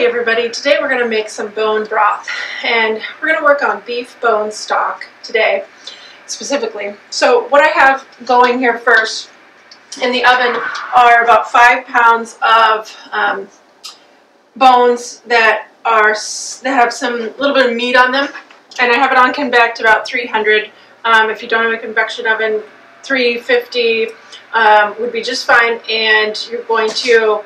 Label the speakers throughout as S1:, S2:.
S1: Hey everybody, today we're going to make some bone broth, and we're going to work on beef bone stock today specifically. So what I have going here first in the oven are about 5 pounds of bones that have some little bit of meat on them, and I have it on convect about 300. If you don't have a convection oven, 350 would be just fine, and you're going to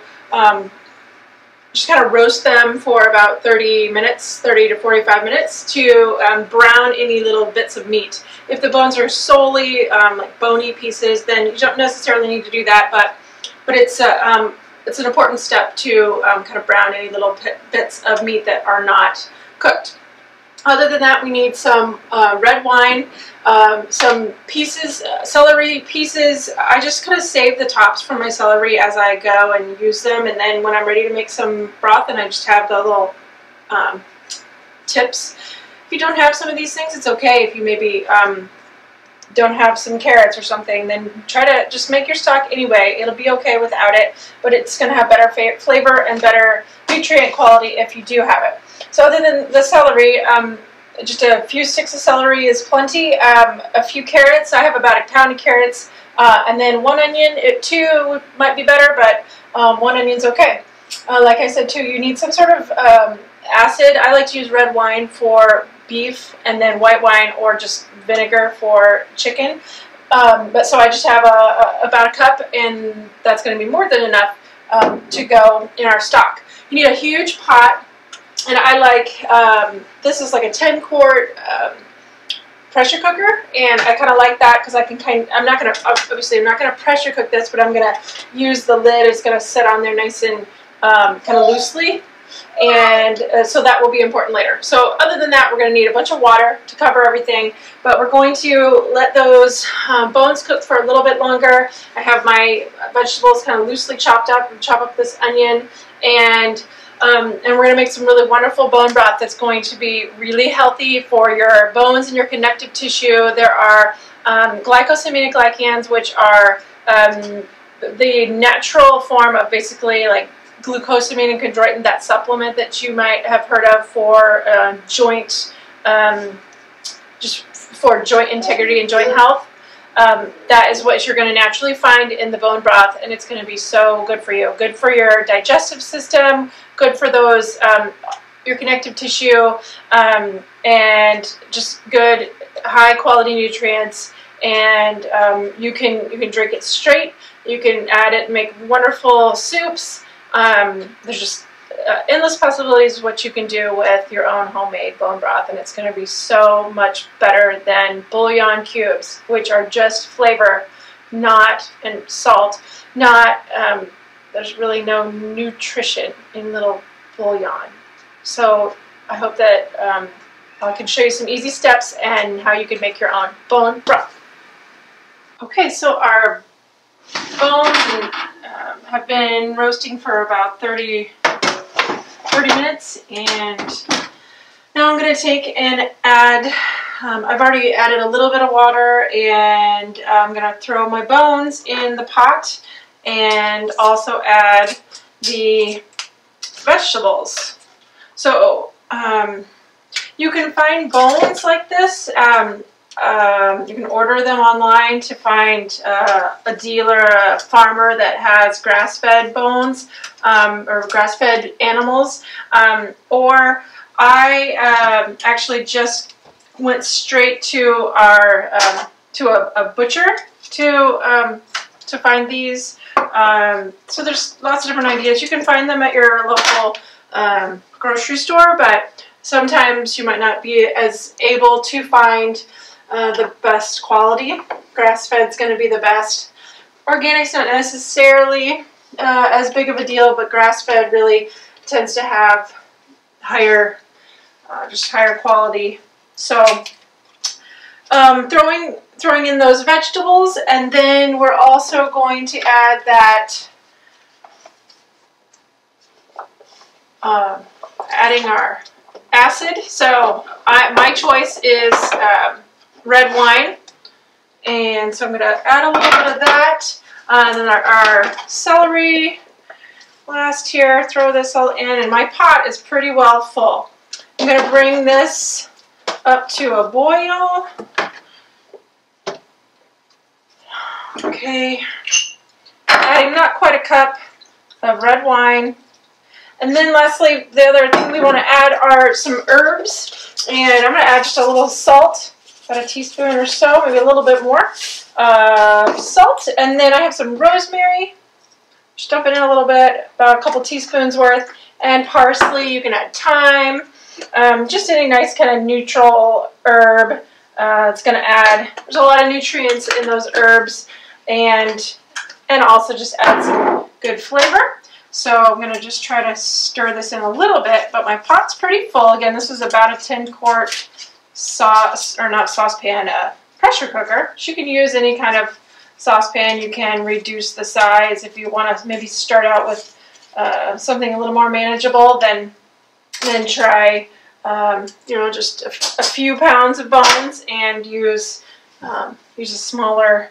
S1: just kind of roast them for about 30 minutes, 30 to 45 minutes to brown any little bits of meat. If the bones are solely like bony pieces, then you don't necessarily need to do that, but it's an important step to kind of brown any little bits of meat that are not cooked. Other than that, we need some red wine, some pieces, celery pieces. I just kind of save the tops from my celery as I go and use them, and then when I'm ready to make some broth, then I just have the little tips. If you don't have some of these things, it's okay. If you maybe don't have some carrots or something, then try to just make your stock anyway. It'll be okay without it, but it's going to have better flavor and better nutrient quality if you do have it. So other than the celery, just a few sticks of celery is plenty. A few carrots. I have about a pound of carrots, and then 1 onion. 2 might be better, but 1 onion's okay. Like I said too, you need some sort of acid. I like to use red wine for beef, and then white wine or just vinegar for chicken. So I just have about a cup, and that's going to be more than enough to go in our stock. You need a huge pot. And I like, this is like a 10-quart pressure cooker, and I kind of like that because I can I'm not going to pressure cook this, but I'm going to use the lid. It's going to sit on there nice and kind of loosely, and so that will be important later. So other than that, we're going to need a bunch of water to cover everything, but we're going to let those bones cook for a little bit longer. I have my vegetables kind of loosely chopped up, and chop up this onion, and we're going to make some really wonderful bone broth that's going to be really healthy for your bones and your connective tissue. There are glycosaminoglycans, which are the natural form of basically like glucosamine and chondroitin, that supplement that you might have heard of for just for joint integrity and joint health. That is what you're going to naturally find in the bone broth, and it's going to be so good for you. Good for your digestive system, good for those your connective tissue, and just good high quality nutrients. And you can drink it straight. You can add it and make wonderful soups. There's just endless possibilities of what you can do with your own homemade bone broth, and it's going to be so much better than bouillon cubes, which are just flavor, and salt, there's really no nutrition in little bouillon. So I hope that I can show you some easy steps and how you can make your own bone broth. Okay, so our bones have been roasting for about 30 minutes, and now I'm going to take and add, I've already added a little bit of water, and I'm going to throw my bones in the pot and also add the vegetables. So you can find bones like this. You can order them online to find a dealer, a farmer that has grass-fed bones or grass-fed animals. Or I actually just went straight to our a butcher to find these. So there's lots of different ideas. You can find them at your local grocery store, but sometimes you might not be as able to find the best quality. Grass-fed is going to be the best. Organic's not necessarily as big of a deal, but grass-fed really tends to have higher, just higher quality. So throwing in those vegetables, and then we're also going to add that adding our acid. So my choice is red wine, and so I'm going to add a little bit of that, and then our celery, last here, throw this all in, and my pot is pretty well full. I'm going to bring this up to a boil. Okay, adding not quite a cup of red wine. And then lastly, the other thing we want to add are some herbs. And I'm going to add just a little salt, about a teaspoon or so, maybe a little bit more salt. And then I have some rosemary. Just dump it in a little bit, about a couple teaspoons worth. And parsley, you can add thyme. Just any nice kind of neutral herb. It's going to add, there's a lot of nutrients in those herbs. And also just add some good flavor. So I'm going to just try to stir this in a little bit, but my pot's pretty full. Again, this is about a 10-quart sauce, or not saucepan, pressure cooker. So you can use any kind of saucepan. You can reduce the size if you want to maybe start out with something a little more manageable. Then try, you know, just a few pounds of bones and use a smaller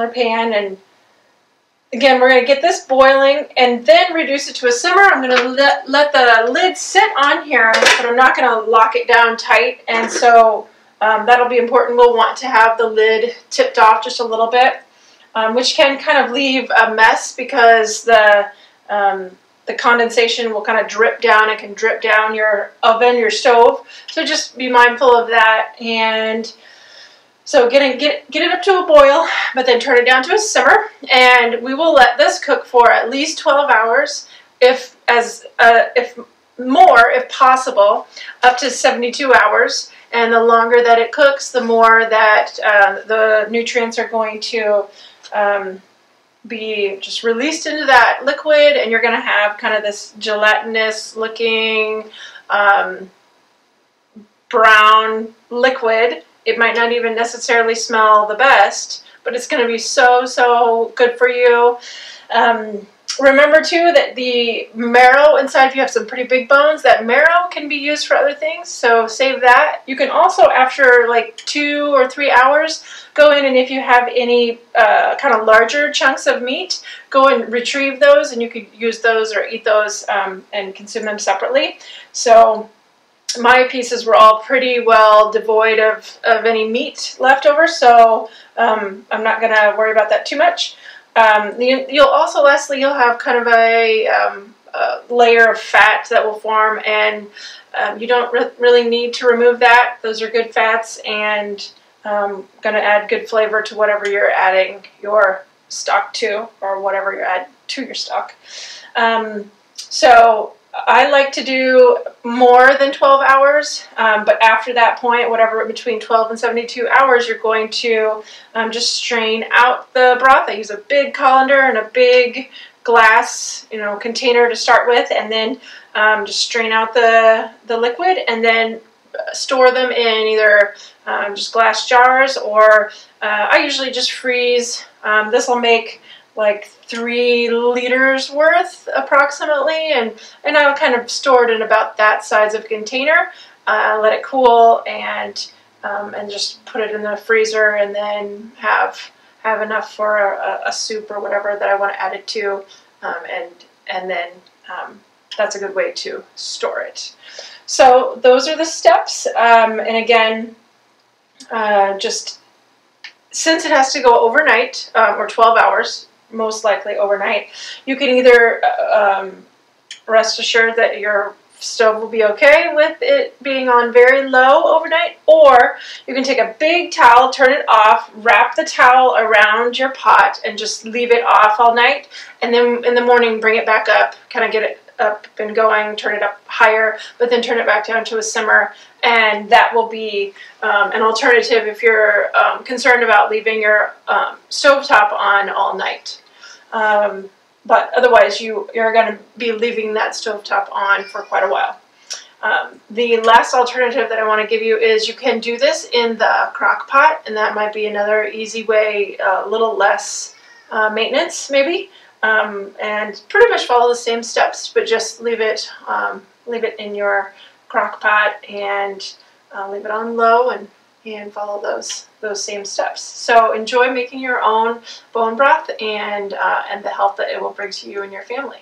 S1: pan. And again, we're going to get this boiling and then reduce it to a simmer. I'm going to let the lid sit on here, but I'm not going to lock it down tight. And so that'll be important. We'll want to have the lid tipped off just a little bit, which can kind of leave a mess because the condensation will kind of drip down. It can drip down your oven, your stove. So just be mindful of that. And so get it up to a boil, but then turn it down to a simmer, and we will let this cook for at least 12 hours, if more, if possible, up to 72 hours. And the longer that it cooks, the more that the nutrients are going to be just released into that liquid, and you're going to have kind of this gelatinous looking brown liquid. It might not even necessarily smell the best, but it's going to be so good for you. Remember too that the marrow inside, if you have some pretty big bones, that marrow can be used for other things, so save that. You can also, after like 2 or 3 hours, go in, and if you have any kind of larger chunks of meat, go and retrieve those, and you could use those or eat those and consume them separately. So my pieces were all pretty well devoid of any meat left over, so I'm not going to worry about that too much. You'll also, lastly, you'll have kind of a layer of fat that will form, and you don't really need to remove that. Those are good fats, and going to add good flavor to whatever you're adding your stock to, or whatever you're adding to your stock. So I like to do more than 12 hours, but after that point, whatever between 12 and 72 hours, you're going to just strain out the broth. I use a big colander and a big glass, container to start with, and then just strain out the liquid, and then store them in either just glass jars, or I usually just freeze. This will make like 3 liters worth approximately, and I would kind of store it in about that size of container, let it cool, and just put it in the freezer, and then have enough for a soup or whatever that I want to add it to, and then that's a good way to store it. So those are the steps, and again, just since it has to go overnight, or 12 hours, most likely overnight, you can either rest assured that your stove will be okay with it being on very low overnight, or you can take a big towel, turn it off, wrap the towel around your pot, and just leave it off all night, and then in the morning bring it back up, kind of get it up and going, turn it up higher, but then turn it back down to a simmer, and that will be an alternative if you're concerned about leaving your stovetop on all night. But otherwise, you're going to be leaving that stovetop on for quite a while. The last alternative that I want to give you is you can do this in the crock pot, and that might be another easy way, a little less maintenance maybe, and pretty much follow the same steps, but just leave it in your crock pot and leave it on low, and follow those same steps. So enjoy making your own bone broth and the health that it will bring to you and your family.